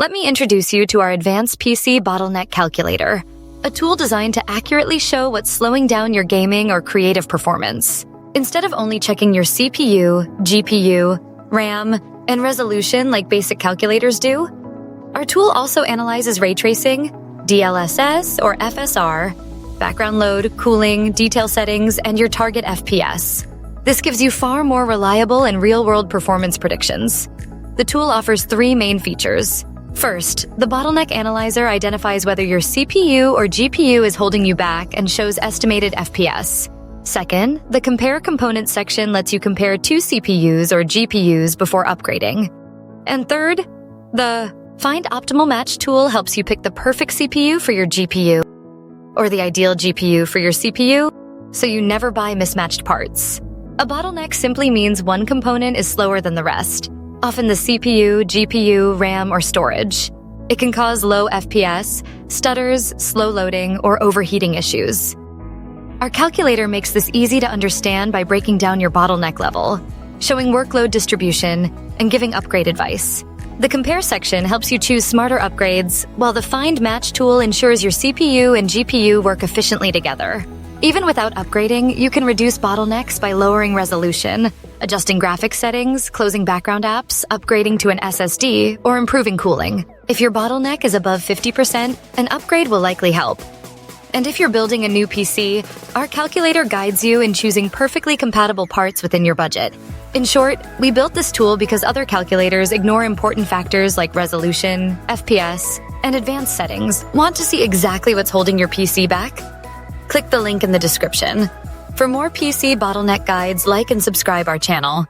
Let me introduce you to our advanced PC Bottleneck Calculator, a tool designed to accurately show what's slowing down your gaming or creative performance. Instead of only checking your CPU, GPU, RAM, and resolution like basic calculators do, our tool also analyzes ray tracing, DLSS or FSR, background load, cooling, detail settings, and your target FPS. This gives you far more reliable and real-world performance predictions. The tool offers three main features. First, the Bottleneck Analyzer identifies whether your CPU or GPU is holding you back and shows estimated FPS. Second, the Compare Components section lets you compare two CPUs or GPUs before upgrading. And third, the Find Optimal Match tool helps you pick the perfect CPU for your GPU, or the ideal GPU for your CPU, so you never buy mismatched parts. A bottleneck simply means one component is slower than the rest, often the CPU, GPU, RAM, or storage. It can cause low FPS, stutters, slow loading, or overheating issues. Our calculator makes this easy to understand by breaking down your bottleneck level, showing workload distribution, and giving upgrade advice. The Compare section helps you choose smarter upgrades, while the Find Match tool ensures your CPU and GPU work efficiently together. Even without upgrading, you can reduce bottlenecks by lowering resolution, adjusting graphics settings, closing background apps, upgrading to an SSD, or improving cooling. If your bottleneck is above 50%, an upgrade will likely help. And if you're building a new PC, our calculator guides you in choosing perfectly compatible parts within your budget. In short, we built this tool because other calculators ignore important factors like resolution, FPS, and advanced settings. Want to see exactly what's holding your PC back? Click the link in the description. For more PC bottleneck guides, like and subscribe our channel.